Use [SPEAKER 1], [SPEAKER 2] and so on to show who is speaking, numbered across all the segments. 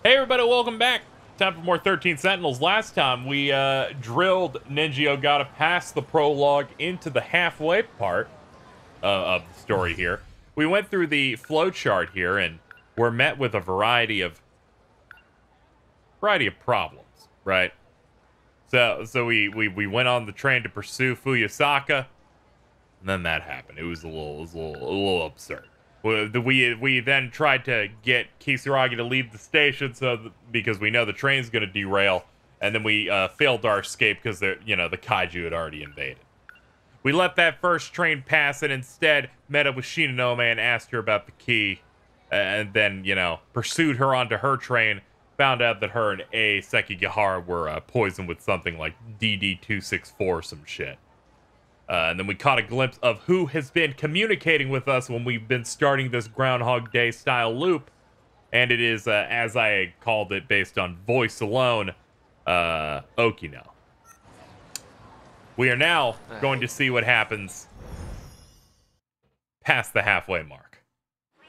[SPEAKER 1] Hey everybody, welcome back. Time for more 13 Sentinels. Last time we drilled Ninja Ogata past the prologue into the halfway part of the story here. We went through the flowchart here and were met with a variety of problems, right? So we went on the train to pursue Fuyasaka, and then that happened. It was a little absurd. We then tried to get Kisaragi to leave the station because we know the train's going to derail, and then we failed our escape because the kaiju had already invaded. We let that first train pass and instead met up with Shinonome and asked her about the key, and then pursued her onto her train. Found out that her and Sekigahara were poisoned with something like DD-264 some shit. And then we caught a glimpse of who has been communicating with us when we've been starting this Groundhog Day style loop. And it is, as I called it based on voice alone, Okino. We are now going to see what happens past the halfway mark.
[SPEAKER 2] I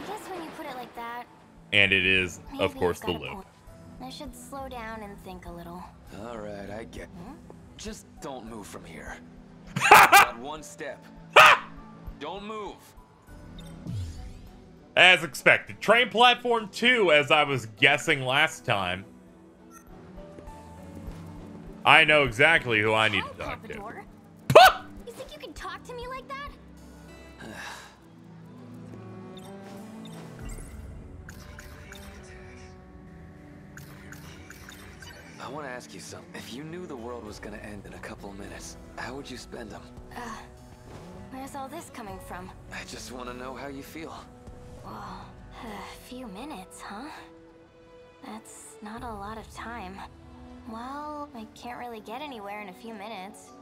[SPEAKER 2] guess when you put it like that,
[SPEAKER 1] and it is, of course, the
[SPEAKER 2] maybe
[SPEAKER 1] loop.
[SPEAKER 2] I should slow down and think a little.
[SPEAKER 3] All right, I get. Just don't move from here. Not one step. Don't move.
[SPEAKER 1] As expected. Train platform 2, as I was guessing last time. I know exactly who I need to talk to.
[SPEAKER 2] You think you can talk to me like that?
[SPEAKER 3] I want to ask you something. If you knew the world was gonna end in a couple of minutes, how would you spend them?
[SPEAKER 2] Where's all this coming from?
[SPEAKER 3] I just want to know how you feel.
[SPEAKER 2] Whoa, a few minutes, huh? That's not a lot of time. Well, I can't really get anywhere in a few minutes.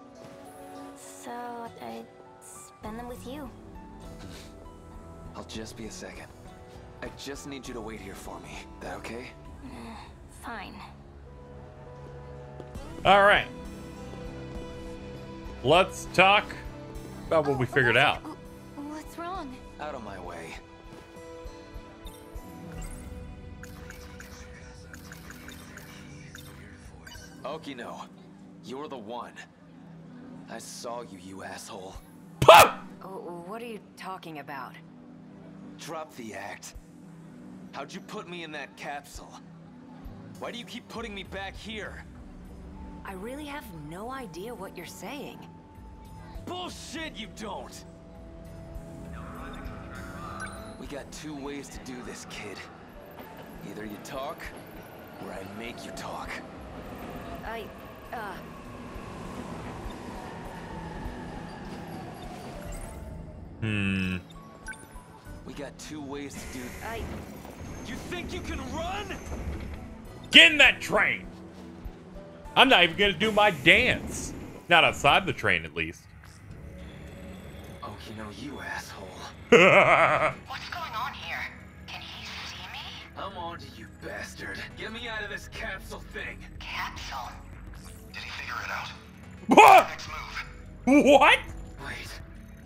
[SPEAKER 2] So, I spend them with you.
[SPEAKER 3] I'll just be a second. I just need you to wait here for me. That okay?
[SPEAKER 2] Fine.
[SPEAKER 1] All right. Let's talk about what we figured out.
[SPEAKER 2] What's wrong?
[SPEAKER 3] Out of my way. Okino, you're the one. I saw you, you asshole.
[SPEAKER 4] Oh, what are you talking about?
[SPEAKER 3] Drop the act. How'd you put me in that capsule? Why do you keep putting me back here?
[SPEAKER 4] I really have no idea what you're saying.
[SPEAKER 3] Bullshit, you don't! We got two ways to do this, kid. Either you talk, or I make you talk. We got two ways to do. You think you can run?
[SPEAKER 1] Get in that train! I'm not even gonna do my dance. Not outside the train, at least.
[SPEAKER 3] Okino, you asshole.
[SPEAKER 5] What's going on here? Can he see me?
[SPEAKER 3] I'm on to you, bastard. Get me out of this capsule thing.
[SPEAKER 5] Capsule. Did he figure it out?
[SPEAKER 1] What?
[SPEAKER 5] Next move.
[SPEAKER 1] What?
[SPEAKER 3] Wait,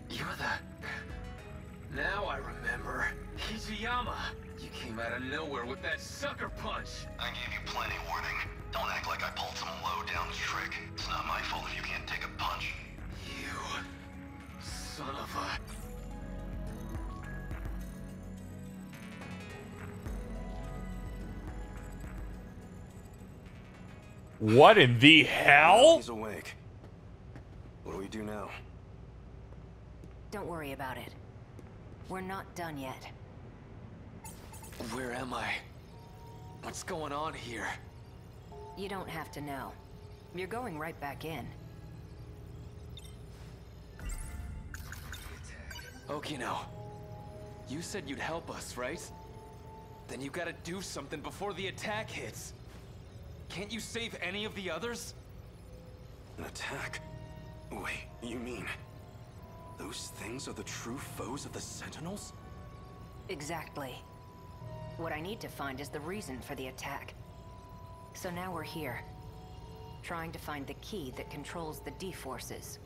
[SPEAKER 3] you're the... Now I remember. Hijiyama. You came out of nowhere with that sucker punch.
[SPEAKER 5] I gave you plenty warning. Don't act like I pulled some low-down trick. It's not my fault if you can't take a punch.
[SPEAKER 3] You... son of a...
[SPEAKER 1] What in the hell?
[SPEAKER 6] He's awake. What do we do now?
[SPEAKER 4] Don't worry about it. We're not done yet.
[SPEAKER 3] Where am I? What's going on here?
[SPEAKER 4] You don't have to know. You're going right back in.
[SPEAKER 3] Okino, you said you'd help us, right? Then you gotta do something before the attack hits. Can't you save any of the others?
[SPEAKER 6] An attack? Wait, you mean... those things are the true foes of the Sentinels?
[SPEAKER 4] Exactly. What I need to find is the reason for the attack. So now we're here, trying to find the key that controls the D-forces.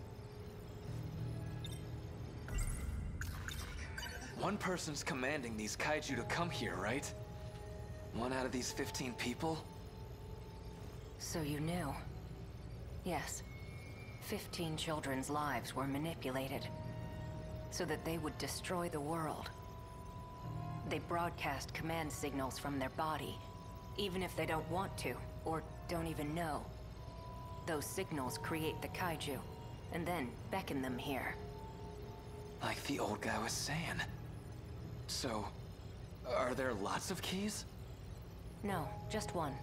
[SPEAKER 3] One person's commanding these kaiju to come here, right? One out of these 15 people?
[SPEAKER 4] So you knew. Yes. 15 children's lives were manipulated so that they would destroy the world. They broadcast command signals from their body, even if they don't want to, or don't even know. Those signals create the kaiju, and then beckon them here.
[SPEAKER 3] Like the old guy was saying. So, are there lots of keys?
[SPEAKER 4] No, just one.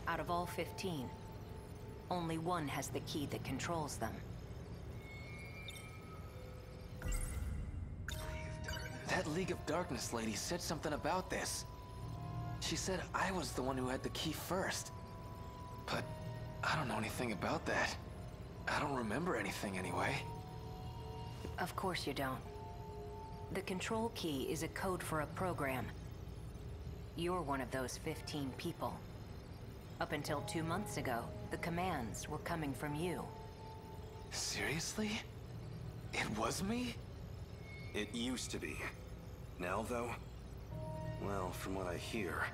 [SPEAKER 4] Out of all 15, only one has the key that controls them.
[SPEAKER 3] That League of Darkness lady said something about this. She said I was the one who had the key first. But I don't know anything about that. I don't remember anything anyway.
[SPEAKER 4] Of course you don't. The control key is a code for a program. You're one of those 15 people. Up until 2 months ago, the commands were coming from you.
[SPEAKER 3] Seriously? It was me?
[SPEAKER 6] It used to be. Now, though? Well, from what I hear,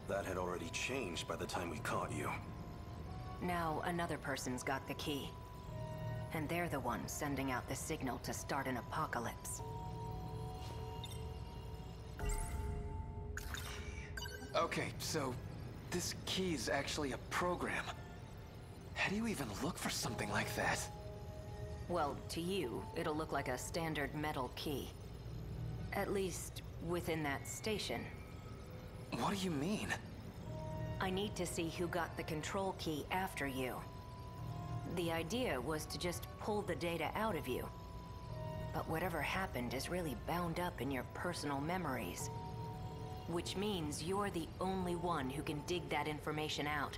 [SPEAKER 6] that had already changed by the time we caught you.
[SPEAKER 4] Now another person's got the key. And they're the ones sending out the signal to start an apocalypse.
[SPEAKER 3] Okay, so this key's actually a program. How do you even look for something like that?
[SPEAKER 4] Well, to you, it'll look like a standard metal key. At least, within that station.
[SPEAKER 3] What do you mean?
[SPEAKER 4] I need to see who got the control key after you. The idea was to just pull the data out of you. But whatever happened is really bound up in your personal memories. Which means you're the only one who can dig that information out.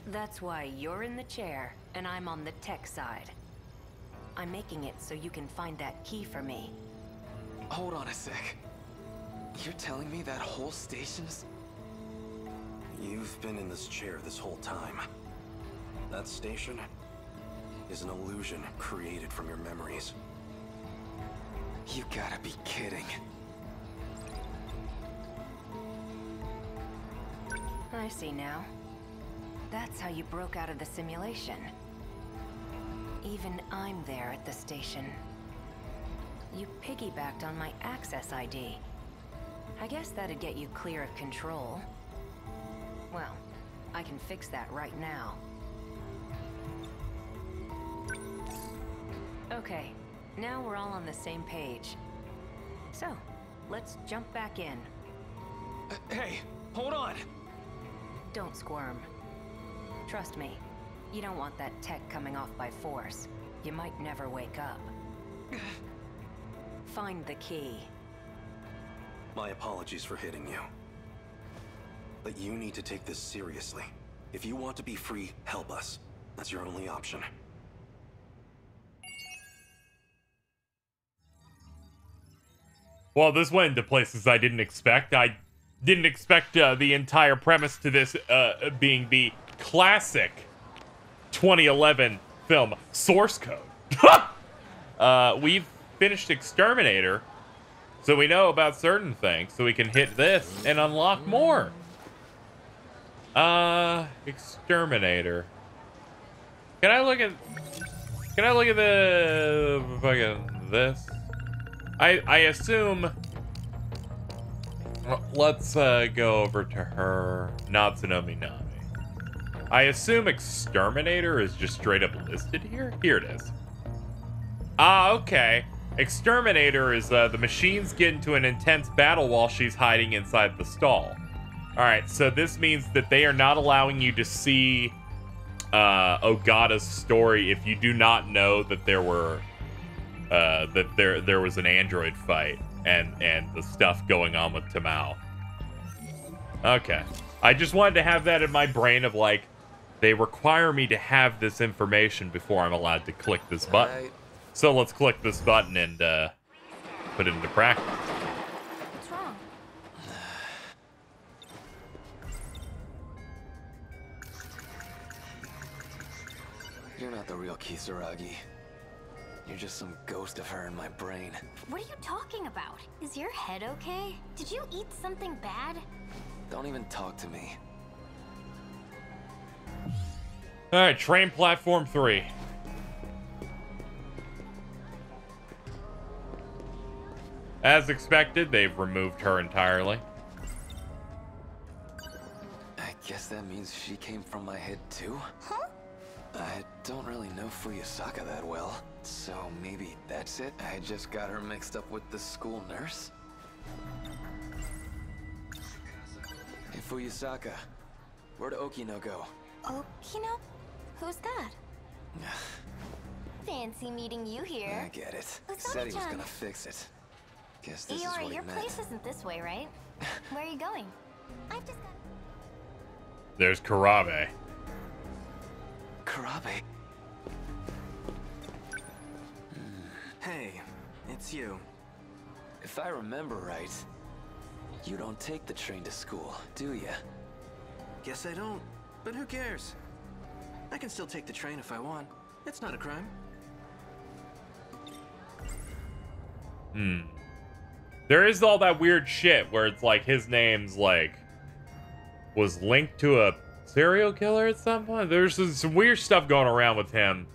[SPEAKER 4] That's why you're in the chair, and I'm on the tech side. I'm making it so you can find that key for me.
[SPEAKER 3] Hold on a sec. You're telling me that whole station's...
[SPEAKER 6] You've been in this chair this whole time. That station is an illusion created from your memories.
[SPEAKER 3] You gotta be kidding.
[SPEAKER 4] I see now. That's how you broke out of the simulation. Even I'm there at the station. You piggybacked on my access ID. I guess that'd get you clear of control. Well, I can fix that right now. Okay, now we're all on the same page. So, let's jump back in.
[SPEAKER 3] Hey, hold on!
[SPEAKER 4] Don't squirm. Trust me, you don't want that tech coming off by force. You might never wake up. Find the key.
[SPEAKER 6] My apologies for hitting you. But you need to take this seriously. If you want to be free, help us. That's your only option.
[SPEAKER 1] Well, this went into places I didn't expect. I didn't expect the entire premise to this being the classic 2011 film Source Code. We've finished Exterminator, so we know about certain things, so we can hit this and unlock more. Exterminator. Can I look at the fucking this? I assume. Let's go over to her. Natsunomi Nami. I assume Exterminator is just straight up listed here. Here it is. Ah, okay. Exterminator is the machines get into an intense battle while she's hiding inside the stall. All right, so this means that they are not allowing you to see Ogata's story if you do not know that there were there was an android fight and the stuff going on with Tamao. Okay, I just wanted to have that in my brain of like, they require me to have this information before I'm allowed to click this button.
[SPEAKER 3] Right.
[SPEAKER 1] So let's click this button and put it into practice.
[SPEAKER 2] What's wrong?
[SPEAKER 3] You're not the real Kisaragi. You're just some ghost of her in my brain.
[SPEAKER 2] What are you talking about? Is your head okay? Did you eat something bad?
[SPEAKER 3] Don't even talk to me.
[SPEAKER 1] All right, train platform 3. As expected, they've removed her entirely.
[SPEAKER 3] I guess that means she came from my head too?
[SPEAKER 2] Huh?
[SPEAKER 3] I don't really know Fuyusaka that well, so maybe that's it? I just got her mixed up with the school nurse? Hey Fuyusaka, where'd Okino go?
[SPEAKER 2] Okino? Who's that? Fancy meeting you here.
[SPEAKER 3] I get it.
[SPEAKER 2] Who's
[SPEAKER 3] Said he was
[SPEAKER 2] Sonic-chan?
[SPEAKER 3] gonna fix it. Guess this is
[SPEAKER 2] Eeyore,
[SPEAKER 3] what he
[SPEAKER 2] your
[SPEAKER 3] meant.
[SPEAKER 2] place isn't this way, right? Where are you going? I've just got...
[SPEAKER 1] There's Karabe.
[SPEAKER 3] Karabe?
[SPEAKER 6] Hey, it's you.
[SPEAKER 3] If I remember right, you don't take the train to school, do ya?
[SPEAKER 6] Guess I don't, but who cares? I can still take the train if I want. It's not a crime.
[SPEAKER 1] There is all that weird shit where it's like his name's like was linked to a serial killer at some point. There's some weird stuff going around with him.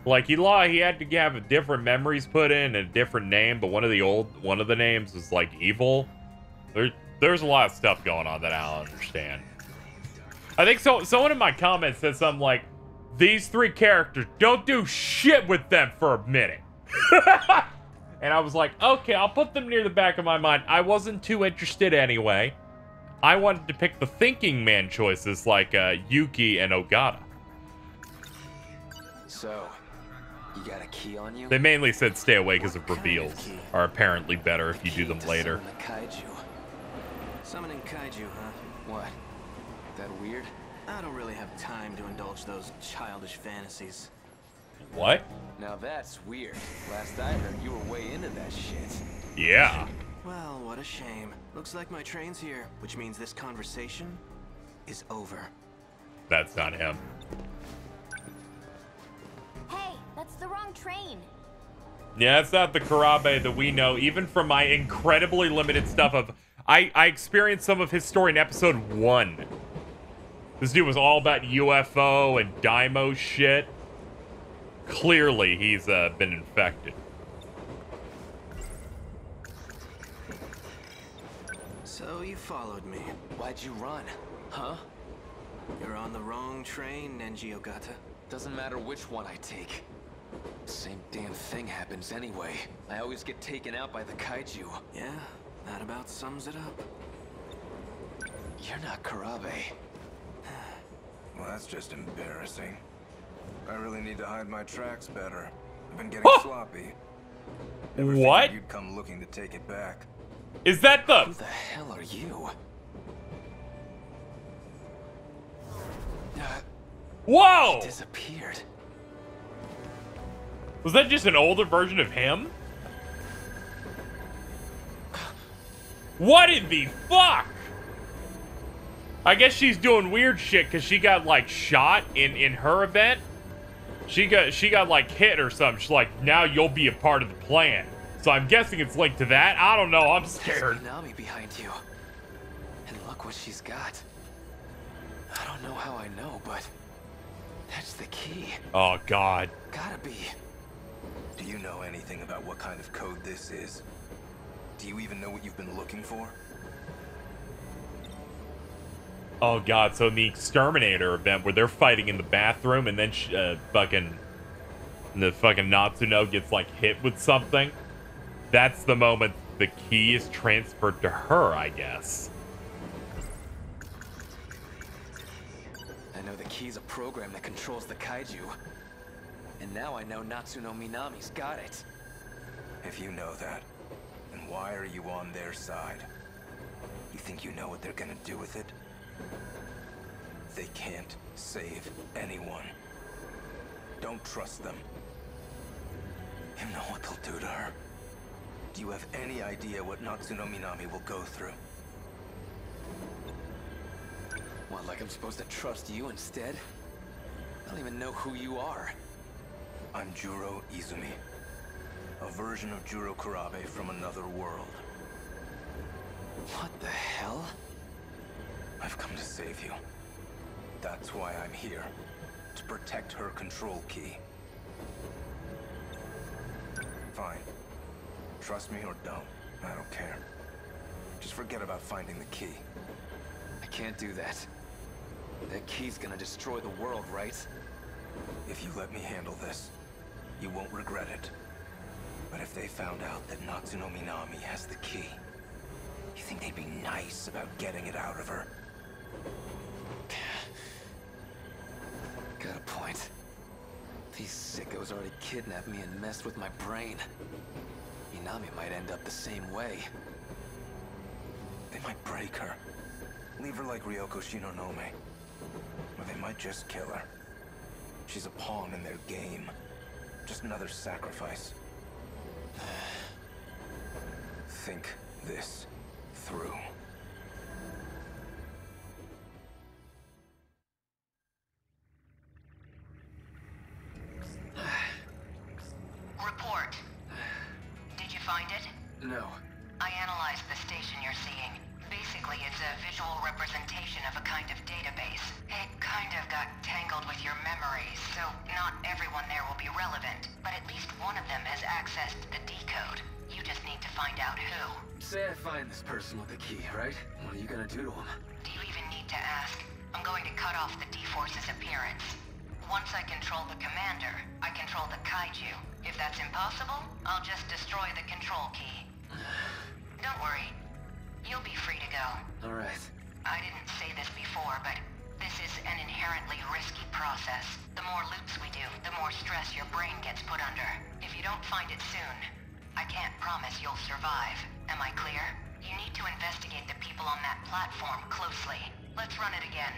[SPEAKER 1] Like he had to have different memories put in and a different name, but one of the names was like evil. There's a lot of stuff going on that I don't understand. I think so. Someone in my comments said something like, "These 3 characters, don't do shit with them for a minute." And I was like, okay, I'll put them near the back of my mind. I wasn't too interested anyway. I wanted to pick the thinking man choices like Yuki and Ogata.
[SPEAKER 3] So, you got a key on you?
[SPEAKER 1] They mainly said stay away because of reveals are apparently better if you do them later.
[SPEAKER 3] Summon a kaiju.
[SPEAKER 6] Summoning kaiju, huh?
[SPEAKER 3] What? That weird?
[SPEAKER 6] I don't really have time to indulge those childish fantasies.
[SPEAKER 1] What?
[SPEAKER 3] Now that's weird. Last I heard, you were way into that shit.
[SPEAKER 1] Yeah.
[SPEAKER 6] Well, what a shame. Looks like my train's here, which means this conversation is over.
[SPEAKER 1] That's not him.
[SPEAKER 2] Hey, that's the wrong train.
[SPEAKER 1] Yeah, it's not the Karabe that we know, even from my incredibly limited stuff of... I experienced some of his story in episode 1. This dude was all about UFO and Daimyo shit. Clearly, he's been infected.
[SPEAKER 6] So you followed me.
[SPEAKER 3] Why'd you run? Huh?
[SPEAKER 6] You're on the wrong train, Nenji Ogata.
[SPEAKER 3] Doesn't matter which one I take. Same damn thing happens anyway. I always get taken out by the kaiju.
[SPEAKER 6] Yeah, that about sums it up.
[SPEAKER 3] You're not Karabe.
[SPEAKER 7] Well, that's just embarrassing. I really need to hide my tracks better. I've been getting sloppy. Never figured
[SPEAKER 1] What?
[SPEAKER 7] You'd come looking to take it back.
[SPEAKER 1] Is that the...
[SPEAKER 3] Who the hell are you?
[SPEAKER 1] Whoa!
[SPEAKER 3] Disappeared.
[SPEAKER 1] Was that just an older version of him? What in the fuck? I guess she's doing weird shit because she got like shot in her event. She got like hit or something. She's like, now you'll be a part of the plan. So I'm guessing it's linked to that. I don't know. I'm scared.
[SPEAKER 3] There's Minami behind you. And look what she's got. I don't know how I know, but that's the key.
[SPEAKER 1] Oh God.
[SPEAKER 3] Gotta be.
[SPEAKER 7] Do you know anything about what kind of code this is? Do you even know what you've been looking for?
[SPEAKER 1] Oh God. So in the Exterminator event where they're fighting in the bathroom and then the fucking Natsuno gets like hit with something. That's the moment the key is transferred to her, I guess.
[SPEAKER 3] I know the key's a program that controls the kaiju. And now I know Natsuno Minami's got it.
[SPEAKER 7] If you know that, then why are you on their side? You think you know what they're gonna do with it? They can't save anyone. Don't trust them. You know what they'll do to her. Do you have any idea what Natsuno Minami will go through?
[SPEAKER 3] What, like I'm supposed to trust you instead? I don't even know who you are.
[SPEAKER 7] I'm Juro Izumi. A version of Juro Kurabe from another world.
[SPEAKER 3] What the hell?
[SPEAKER 7] I've come to save you. That's why I'm here. To protect her control key. Fine. Trust me or don't. I don't care. Just forget about finding the key.
[SPEAKER 3] I can't do that. That key's gonna destroy the world, right?
[SPEAKER 7] If you let me handle this, you won't regret it. But if they found out that Natsuno Minami has the key, you think they'd be nice about getting it out of her?
[SPEAKER 3] Got a point. These sickos already kidnapped me and messed with my brain. Minami might end up the same way.
[SPEAKER 7] They might break her. Leave her like Ryoko Shinonome. Or they might just kill her. She's a pawn in their game. Just another sacrifice. Think this through.
[SPEAKER 4] Report. Did you find it?
[SPEAKER 3] No.
[SPEAKER 4] I analyzed the station you're seeing. Basically, it's a visual representation of a kind of database. It kind of got tangled with your memories, so not everyone there will be relevant. But at least one of them has accessed the decode. You just need to find out who.
[SPEAKER 3] Say I find this person with the key, right? What are you gonna do to him?
[SPEAKER 4] Do you even need to ask? I'm going to cut off the D-Force's appearance. Once I control the commander, I control the kaiju. If that's impossible, I'll just destroy the control key. Don't worry. You'll be free to go.
[SPEAKER 3] Alright.
[SPEAKER 4] I didn't say this before, but this is an inherently risky process. The more loops we do, the more stress your brain gets put under. If you don't find it soon, I can't promise you'll survive. Am I clear? You need to investigate the people on that platform closely. Let's run it again.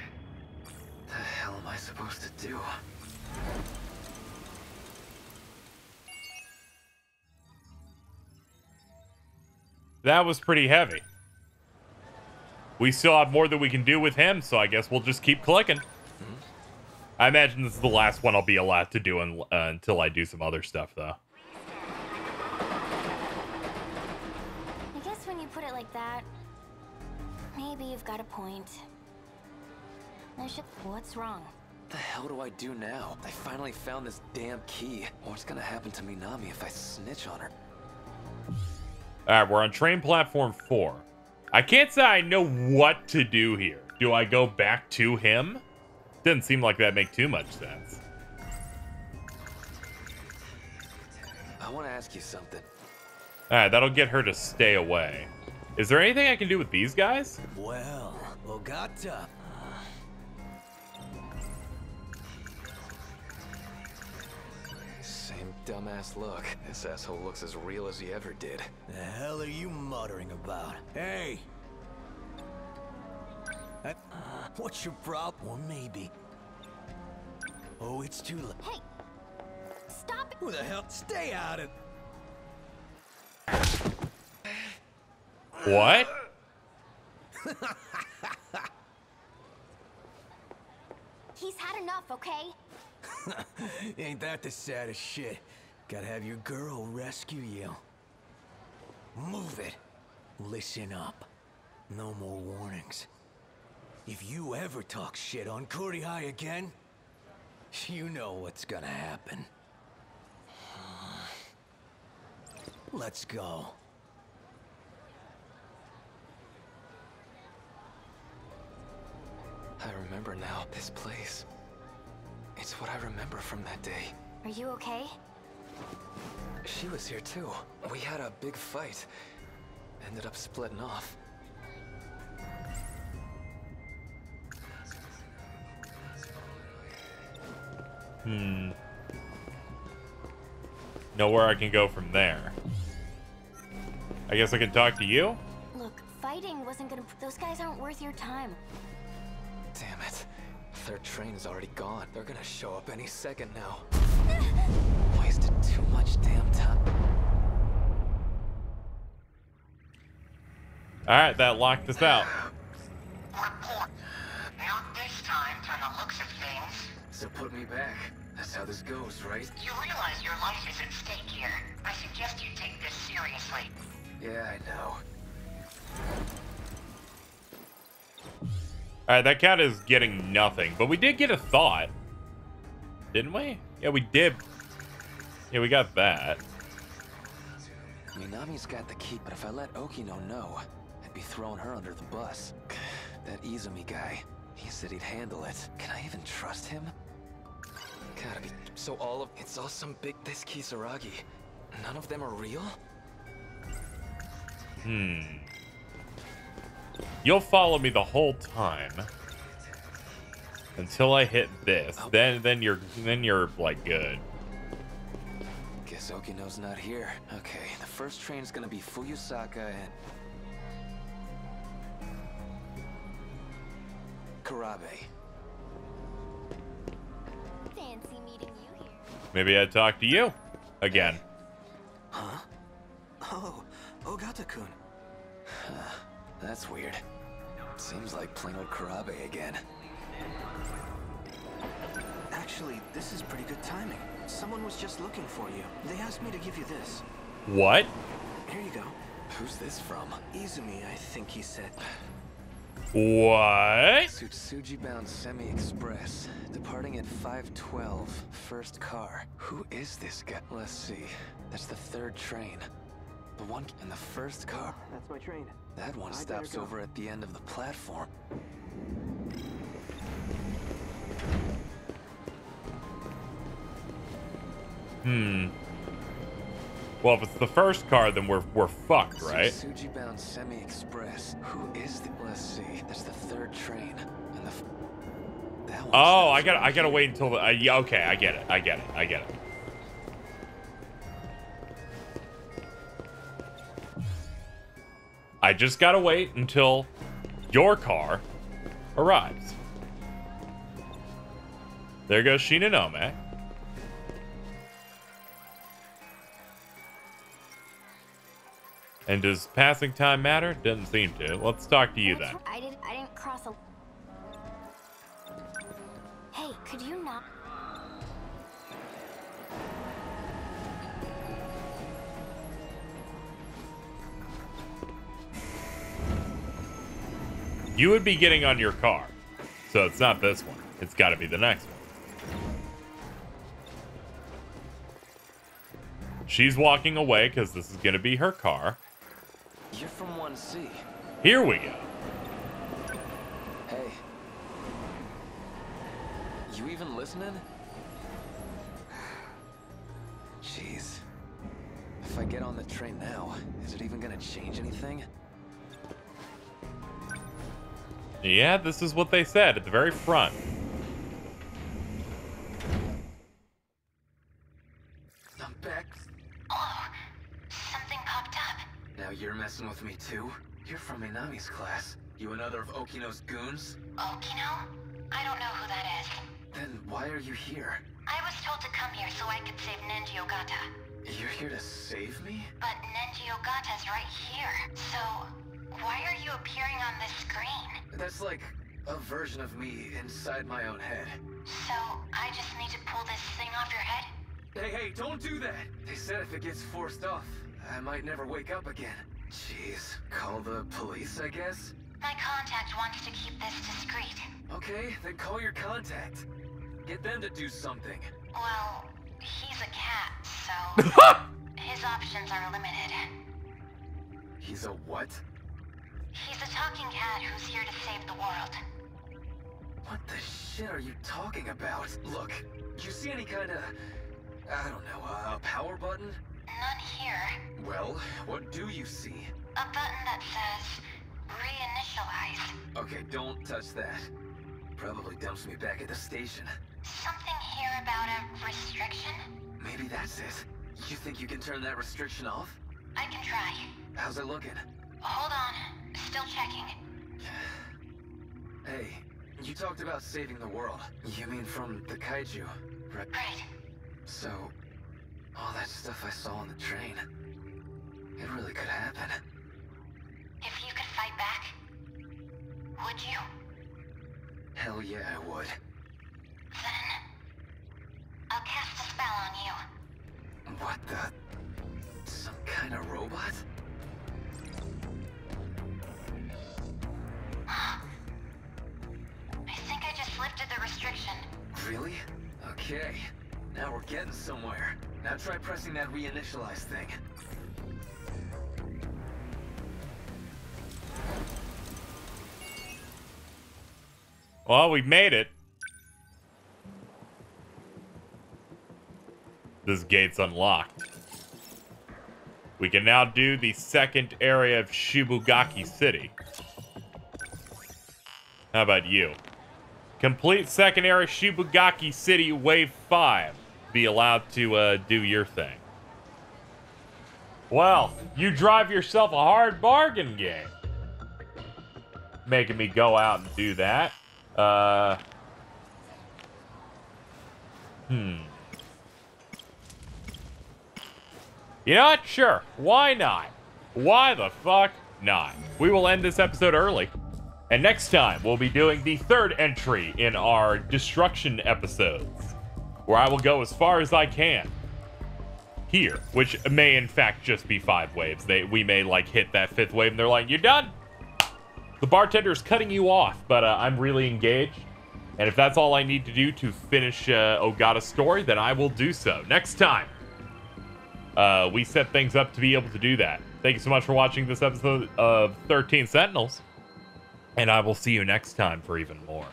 [SPEAKER 3] The hell am I supposed to do?
[SPEAKER 1] That was pretty heavy. We still have more that we can do with him, so I guess we'll just keep clicking. I imagine this is the last one I'll be allowed to do until I do some other stuff, though.
[SPEAKER 2] I guess when you put it like that, maybe you've got a point. What's wrong?
[SPEAKER 3] What the hell do I do now? I finally found this damn key. What's gonna happen to Minami if I snitch on her?
[SPEAKER 1] Alright, we're on train platform 4. I can't say I know what to do here. Do I go back to him? Didn't seem like that make too much sense.
[SPEAKER 3] I want to ask you something.
[SPEAKER 1] Alright, that'll get her to stay away. Is there anything I can do with these guys?
[SPEAKER 7] Well, Ogata.
[SPEAKER 3] Same dumbass look. This asshole looks as real as he ever did.
[SPEAKER 7] The hell are you muttering about? Hey! What's your problem? Or maybe. Oh, it's too late.
[SPEAKER 2] Hey! Stop it!
[SPEAKER 7] Who the hell? Stay out of...
[SPEAKER 1] What?
[SPEAKER 2] He's had enough, okay?
[SPEAKER 7] Ain't that the saddest shit? Gotta have your girl rescue you. Move it. Listen up. No more warnings. If you ever talk shit on Kurihai again, you know what's gonna happen. Let's go.
[SPEAKER 3] I remember now. This place. It's what I remember from that day.
[SPEAKER 2] Are you okay?
[SPEAKER 3] She was here too. We had a big fight. Ended up splitting off.
[SPEAKER 1] Nowhere I can go from there. I guess I can talk to you?
[SPEAKER 2] Look, fighting wasn't gonna... Those guys aren't worth your time.
[SPEAKER 3] Damn it. Their train's already gone. They're gonna show up any second now. Wasted too much damn time.
[SPEAKER 1] Alright, that locked us out.
[SPEAKER 4] Report. Not this time, from the looks of things.
[SPEAKER 3] So put me back. That's how this goes, right?
[SPEAKER 8] You realize your life is at stake here. I suggest you take this seriously.
[SPEAKER 3] Yeah, I know.
[SPEAKER 1] Alright, that cat is getting nothing. But we did get a thought. Didn't we? Yeah, we did. Yeah, we got that.
[SPEAKER 3] Minami's got the key, but if I let Okino know, I'd be throwing her under the bus. That Izumi guy, he said he'd handle it. Can I even trust him? Gotta be. So it's all some big. This Kisaragi. None of them are real?
[SPEAKER 1] You'll follow me the whole time until I hit this.
[SPEAKER 3] Oh.
[SPEAKER 1] Then you're like good.
[SPEAKER 3] Guess Okino's not here. Okay, the first train's gonna be Fuyusaka and Karabe.
[SPEAKER 2] Fancy meeting you here.
[SPEAKER 1] Maybe I'd talk to you again.
[SPEAKER 3] Huh? Oh, Ogata-kun. That's weird. Seems like plain old Karabe again.
[SPEAKER 7] Actually, this is pretty good timing. Someone was just looking for you. They asked me to give you this.
[SPEAKER 1] What?
[SPEAKER 7] Here you go.
[SPEAKER 3] Who's this from?
[SPEAKER 7] Izumi, I think he said.
[SPEAKER 1] What?
[SPEAKER 3] Tsutsuji-bound Semi-Express, departing at 5:12, first car. Who is this guy? Let's see. That's the third train. The one in the first car.
[SPEAKER 7] That's my train.
[SPEAKER 3] That one
[SPEAKER 7] I better
[SPEAKER 3] stops
[SPEAKER 7] go.
[SPEAKER 3] over at the end of the platform.
[SPEAKER 1] Well, if it's the first car, then we're fucked, right?
[SPEAKER 3] Tsutsuji-bound Semi-Express. Who is the? Let's see. That's the third train. And that one
[SPEAKER 1] Oh,
[SPEAKER 3] stops
[SPEAKER 1] I gotta
[SPEAKER 3] over
[SPEAKER 1] wait until the. Yeah, okay, I get it. I just gotta wait until your car arrives. There goes Shinonome. And does passing time matter? Doesn't seem to. Let's talk to you then.
[SPEAKER 2] I didn't cross a. Hey, could you not?
[SPEAKER 1] You would be getting on your car. So it's not this one. It's got to be the next one. She's walking away because this is going to be her car.
[SPEAKER 3] You're from 1C.
[SPEAKER 1] Here we go.
[SPEAKER 3] Hey. You even listening? Jeez. If I get on the train now, is it even gonna change anything?
[SPEAKER 1] Yeah, this is what they said at the very front.
[SPEAKER 3] I'm back.
[SPEAKER 8] Oh, something popped up.
[SPEAKER 3] Now you're messing with me too? You're from Minami's class. You another of Okino's goons?
[SPEAKER 8] Okino? I don't know who that is.
[SPEAKER 3] Then why are you here?
[SPEAKER 8] I was told to come here so I could save Nenji Ogata.
[SPEAKER 3] You're here to save me?
[SPEAKER 8] But Nenji Ogata's right here. So, why are you appearing on this screen?
[SPEAKER 3] That's like a version of me inside my own head.
[SPEAKER 8] So, I just need to pull this thing off your head?
[SPEAKER 3] Hey, don't do that! They said if it gets forced off, I might never wake up again. Jeez, call the police, I guess?
[SPEAKER 8] My contact wants to keep this discreet.
[SPEAKER 3] Okay, then call your contact. Get them to do something.
[SPEAKER 8] Well, he's a cat, so his options are limited.
[SPEAKER 3] He's a what?
[SPEAKER 8] He's a talking cat who's here to save the world.
[SPEAKER 3] What the shit are you talking about? Look, you see any kind of, I don't know, a power button?
[SPEAKER 8] None here.
[SPEAKER 3] Well, what do you see?
[SPEAKER 8] A button that says reinitialize.
[SPEAKER 3] Okay, don't touch that. Probably dumps me back at the station.
[SPEAKER 8] Something here about a restriction?
[SPEAKER 3] Maybe that's it. You think you can turn that restriction off?
[SPEAKER 8] I can try.
[SPEAKER 3] How's it looking?
[SPEAKER 8] Hold on. Still checking.
[SPEAKER 3] Hey, you talked about saving the world. You mean from the kaiju, right?
[SPEAKER 8] Right.
[SPEAKER 3] So, all that stuff I saw on the train, it really could happen.
[SPEAKER 8] If you could fight back, would you?
[SPEAKER 3] Hell yeah, I would.
[SPEAKER 8] Then, on you.
[SPEAKER 3] What the? Some kind of robot?
[SPEAKER 8] I think I just lifted the restriction.
[SPEAKER 3] Really? Okay. Now we're getting somewhere. Now try pressing that reinitialize thing.
[SPEAKER 1] Well, we made it. This gate's unlocked. We can now do the second area of Shibugaki City. How about you? Complete second area Shibugaki City Wave 5. Be allowed to do your thing. Well, you drive yourself a hard bargain, game. Making me go out and do that. You know what? Sure. Why not? Why the fuck not? We will end this episode early. And next time, we'll be doing the third entry in our destruction episodes, where I will go as far as I can here, which may in fact just be 5 waves. We may like hit that 5th wave and they're like, "You're done." The bartender's cutting you off, but I'm really engaged. And if that's all I need to do to finish Ogata's story, then I will do so. Next time, we set things up to be able to do that. Thank you so much for watching this episode of 13 Sentinels. And I will see you next time for even more.